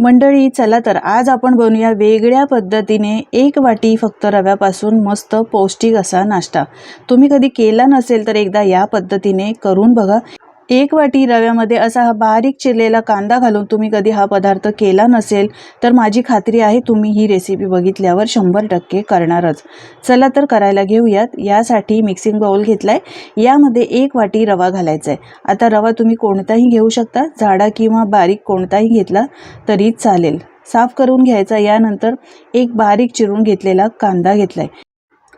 मंडळी, चला तर आज आपण बनवूया वेगळ्या पद्धतीने 1 वाटी फक्त रव्यापासून मस्त पौष्टिक असा नाश्ता। तुम्ही कधी केला नसेल तर एकदा या पद्धतीने करून बघा। 1 वाटी रव्यामध्ये असा हा बारीक चिरलेला कांदा घालून तुम्ही कधी हा पदार्थ केला नसेल तर माझी खात्री आहे तुम्ही ही रेसिपी बघितल्यावर 100% करणारच। चला तर करायला घेऊयात। यासाठी मिक्सिंग बाउल घेतलाय, यामध्ये 1 वाटी रवा घालायचा आहे। आता रवा तुम्ही कोणताही घेऊ शकता, जाडा किंवा बारीक कोणताही घेतला तरी चालेल। साफ करून घ्यायचा। यानंतर एक बारीक चिरून घेतलेला कांदा घेतलाय।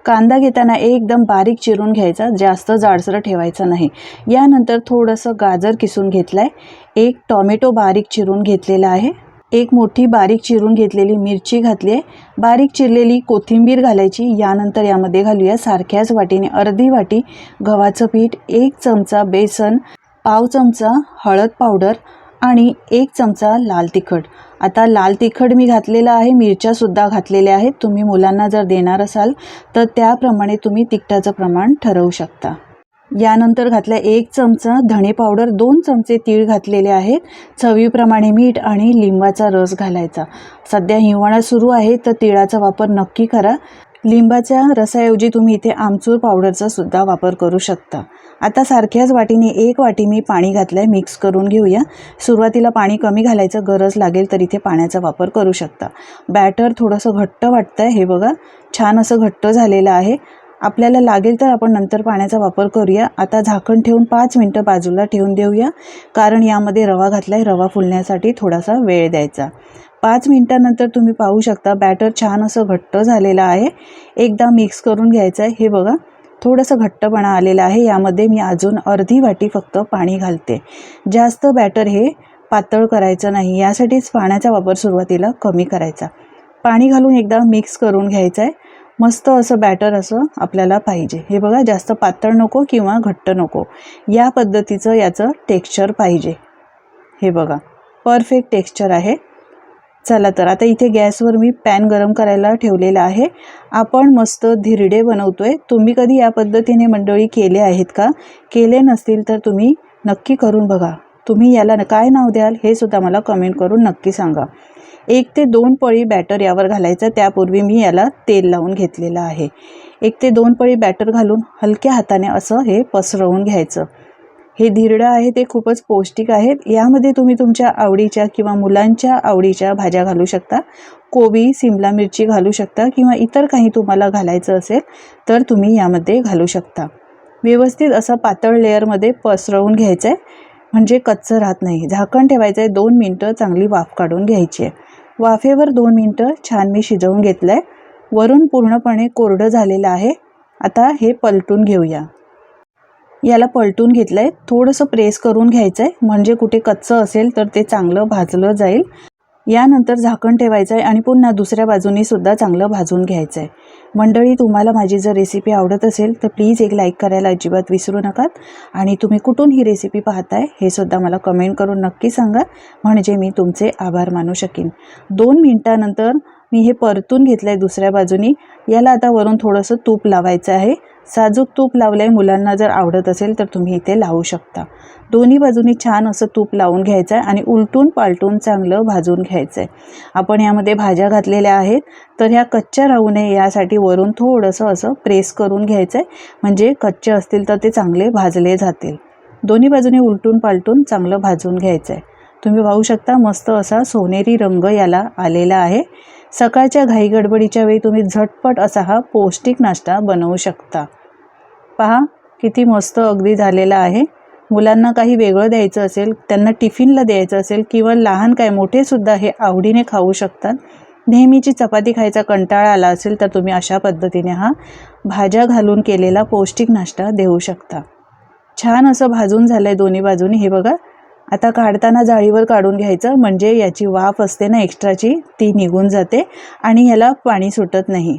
कांदा घेताना एकदम बारीक चिरून घ्यायचा, जास्त जाडसर ठेवायचा नाही। यानंतर थोडंसं गाजर किसून घेतलाय, एक टोमॅटो बारीक चिरून घेतलेला आहे, एक मोठी बारीक चिरून घेतलेली मिरची घातली आहे, बारीक चिरलेली कोथिंबीर घालायची। यानंतर यामध्ये घालूया सारख्याच वाटीने अर्धी वाटी गव्हाचं पीठ, 1 चमचा बेसन, पाव चमचा हळद पावडर आणि 1 चमचा लाल तिखट। आता लाल तिखट मी घातलेला आहे, मिरच्या सुद्धा घातलेल्या आहेत। तुम्ही मुलांना जर देणार असाल तर त्याप्रमाणे तुम्ही तिखटाचं प्रमाण ठरवू शकता। यानंतर घातला 1 चमचा धणे पावडर, 2 चमचे तीळ घातलेले आहेत, चवीप्रमाणे मीठ आणि लिंबाचा रस घालायचा। सध्या हिवाळा सुरू आहे तर तिळाचा वापर नक्की करा। लिंबाच्या रसाऐवजी तुम्ही इथे आमचूर पावडरचा सुद्धा वापर करू शकता। आता सारख्याच वाटीने 1 वाटी मी पाणी घातलंय, मिक्स करून घेऊया। सुरुवातीला पाणी कमी घालायचं, गरज लागेल तर इथे पाण्याचा वापर करू शकता। बॅटर थोडंसं घट्ट वाटतंय, हे बघा छान असं घट्ट झालेलं आहे। आपल्याला लागेल तर आपण नंतर पाण्याचा वापर करूया। आता झाकण ठेवून 5 मिनिटं बाजूला ठेवून देऊया, कारण यामध्ये रवा घातलाय, रवा फुलण्यासाठी थोडासा वेळ द्यायचा। 5 मिनिटांनंतर तुम्ही पाहू शकता बॅटर छान असं घट्ट झालेलं आहे। एकदा मिक्स करून घ्यायचं आहे, हे बघा थोडंसं घट्टपणा आलेला आहे। यामध्ये मी अजून अर्धी वाटी फक्त पाणी घालते। जास्त बॅटर हे पातळ करायचं नाही, यासाठीच पाण्याचा वापर सुरुवातीला कमी करायचा। पाणी घालून एकदा मिक्स करून घ्यायचं आहे। मस्त असं बॅटर असं आपल्याला पाहिजे, हे बघा जास्त पातळ नको किंवा घट्ट नको, या पद्धतीचं याचं टेक्स्चर पाहिजे। हे बघा परफेक्ट टेक्स्चर आहे। चला तर आता इथे गॅसवर मी पॅन गरम करायला ठेवलेला आहे। आपण मस्त धिरडे बनवतोय। तुम्ही कधी या पद्धतीने मंडळी केले आहेत का? केले नसतील तर तुम्ही नक्की करून बघा। तुम्ही याला काय नाव द्याल हे सुद्धा मला कमेंट करून नक्की सांगा। 1 ते 2 पळी बॅटर यावर घालायचं, त्यापूर्वी मी याला तेल लावून घेतलेलं आहे। 1 ते 2 पळी बॅटर घालून हलक्या हाताने असं हे पसरवून घ्यायचं। हे धिरडं आहे ते खूपच पौष्टिक आहेत। यामध्ये तुम्ही तुमच्या आवडीच्या किंवा मुलांच्या आवडीच्या भाज्या घालू शकता। कोबी, सिमला मिरची घालू शकता किंवा इतर काही तुम्हाला घालायचं असेल तर तुम्ही यामध्ये घालू शकता। व्यवस्थित असं पातळ लेअरमध्ये पसरवून घ्यायचं आहे, म्हणजे कच्चं राहत नाही। झाकण ठेवायचं आहे, 2 मिनिटं चांगली वाफ काढून घ्यायची आहे। वाफेवर 2 मिनिटं छान मी शिजवून घेतलं आहे। वरून पूर्णपणे कोरडं झालेलं आहे। आता हे पलटून घेऊया। याला पलटून घेतलं आहे, थोडंसं प्रेस करून घ्यायचं आहे, म्हणजे कुठे कच्चं असेल तर ते चांगलं भाजलं जाईल। यानंतर झाकण ठेवायचं आहे आणि पुन्हा दुसऱ्या बाजूनी सुद्धा चांगलं भाजून घ्यायचं आहे। मंडळी, तुम्हाला माझी जर रेसिपी आवडत असेल तर प्लीज एक लाईक करायला अजिबात विसरू नकात आणि तुम्ही कुठून ही रेसिपी पाहताय हे सुद्धा मला कमेंट करून नक्की सांगा, म्हणजे मी तुमचे आभार मानू शकेन। 2 मिनिटांनंतर मी हे परतून घेतलं आहे दुसऱ्या बाजूनी। याला आता वरून थोडंसं तूप लावायचं आहे। साजूक तूप लावलंय, मुलांना जर आवडत असेल तर तुम्ही इथे लावू शकता। दोन्ही बाजूनी छान असं तूप लावून घ्यायचं आहे आणि उलटून पालटून चांगलं भाजून घ्यायचं आहे। आपण यामध्ये भाज्या घातलेल्या आहेत तर ह्या कच्च्या राहू नये यासाठी वरून थोडंसं असं प्रेस करून घ्यायचं आहे, म्हणजे कच्चे असतील तर ते चांगले भाजले जातील। दोन्ही बाजूनी उलटून पालटून चांगलं भाजून घ्यायचं आहे। तुम्ही पाहू शकता मस्त असा सोनेरी रंग याला आलेला आहे। सकाळच्या घाई गडबडीच्या वेळी तुम्ही झटपट असा हा पौष्टिक नाश्ता बनवू शकता। पहा किती मस्त अगदी झालेला आहे। मुलांना काही वेगळं द्यायचं असेल, त्यांना टिफिनला द्यायचं असेल किंवा लहान काय मोठे सुद्धा हे आवडीने खाऊ शकतात। नेहमीची चपाती खायचा कंटाळा आला असेल तर तुम्ही अशा पद्धतीने हा भाज्या घालून केलेला पौष्टिक नाश्ता देऊ शकता। छान असं भाजून झालंय दोन्ही बाजूनी, हे बघा। आता काढताना जाळीवर काढून घ्यायचं, म्हणजे याची वाफ असते ना एक्स्ट्राची ती निघून जाते आणि ह्याला पाणी सुटत नाही।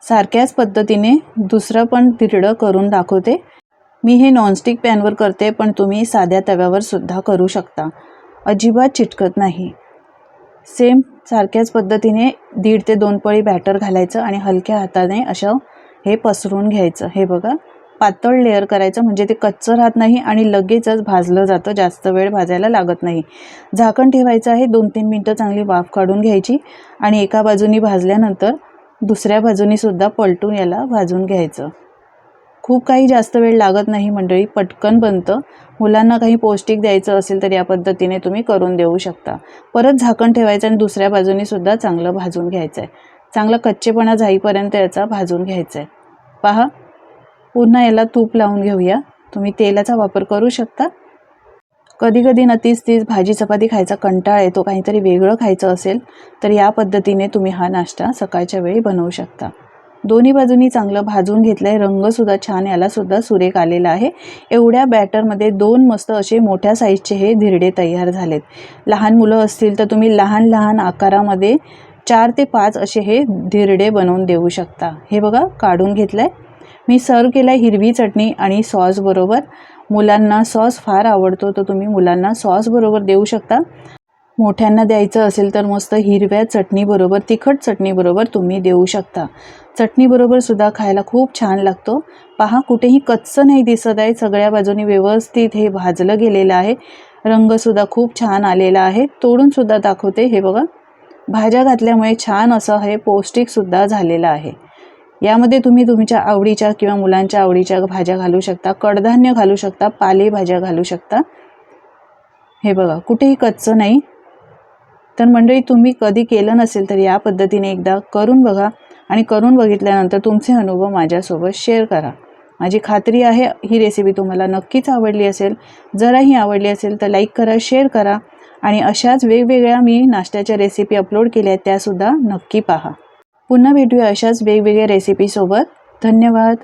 सारख्याच पद्धतीने दुसरं पण धिरडं करून दाखवते। मी हे नॉनस्टिक पॅनवर करते, पण तुम्ही साध्या तव्यावर सुद्धा करू शकता, अजिबात चिटकत नाही। सेम सारख्याच पद्धतीने 1.5 ते 2 पळी बॅटर घालायचं आणि हलक्या हाताने असं हे पसरून घ्यायचं। हे बघा पातळ लेअर करायचं, म्हणजे ते कच्चं राहत नाही आणि लगेचच भाजलं जातं, जास्त वेळ भाजायला लागत नाही. झाकण ठेवायचं आहे, 2-3 मिनटं चांगली वाफ काढून घ्यायची आणि एका बाजूनी भाजल्यानंतर दुसऱ्या बाजूनी सुद्धा पलटून याला भाजून घ्यायचं. खूप काही जास्त वेळ लागत नाही मंडळी, पटकन बनतं. मुलांना काही पौष्टिक द्यायचं असेल तर या पद्धतीने तुम्ही करून देऊ शकता. परत झाकण ठेवायचं आणि दुसऱ्या बाजूनी सुद्धा चांगलं भाजून घ्यायचं आहे. चांगला कच्चेपणा जाईपर्यंत याचा भाजून घ्यायचा आहे. पहा, पुन्हा याला तूप लावून घेऊया. तुम्ही तेलाचा वापर करू शकता. कधी कधी ना तीच भाजी चपाती खायचा कंटाळा येतो, काहीतरी वेगळं खायचं असेल तर या पद्धतीने तुम्ही हा नाश्ता सकाळच्या वेळी बनवू शकता. दोन्ही बाजूनी चांगलं भाजून घेतलं आहे, रंगसुद्धा छान यालासुद्धा सुरेख आलेला आहे. एवढ्या बॅटरमध्ये 2 मस्त असे मोठ्या साईजचे हे धिरडे तयार झालेत. लहान मुलं असतील तर तुम्ही लहान लहान आकारामध्ये 4 ते 5 असे हे धिरडे बनवून देऊ शकता. हे बघा, काढून घेतलं आहे. मी सर्व केलं आहे हिरवी चटणी आणि सॉसबरोबर. मुलांना सॉस फार आवडतो, तर तुम्ही मुलांना सॉसबरोबर देऊ शकता. मोठ्यांना द्यायचं असेल तर मस्त हिरव्या चटणीबरोबर, तिखट चटणीबरोबर तुम्ही देऊ शकता. चटणीबरोबर सुद्धा खायला खूप छान लागतो. पहा, कुठेही कच्चं नाही दिसत आहे, सगळ्या बाजूनी व्यवस्थित हे भाजलं गेलेलं आहे. रंगसुद्धा खूप छान आलेला आहे. तोडूनसुद्धा दाखवते. हे बघा, भाज्या घातल्यामुळे छान असं हे पौष्टिकसुद्धा झालेलं आहे. यामध्ये तुम्ही तुमच्या आवडीच्या किंवा मुलांच्या आवडीच्या भाज्या घालू शकता, कडधान्य घालू शकता, पालेभाज्या घालू शकता. हे बघा, कुठेही कच्चं नाही. तर मंडळी, तुम्ही कधी केलं नसेल तर या पद्धतीने एकदा करून बघा आणि करून बघितल्यानंतर तुमचे अनुभव माझ्यासोबत शेअर करा. माझी खात्री आहे ही रेसिपी तुम्हाला नक्कीच आवडली असेल. जराही आवडली असेल तर लाईक करा, शेअर करा आणि अशाच वेगवेगळ्या मी नाश्त्याच्या रेसिपी अपलोड केल्या आहेत, त्यासुद्धा नक्की पहा. पुन्हा भेटूया अशाच वेगवेगळ्या रेसिपीसोबत. धन्यवाद.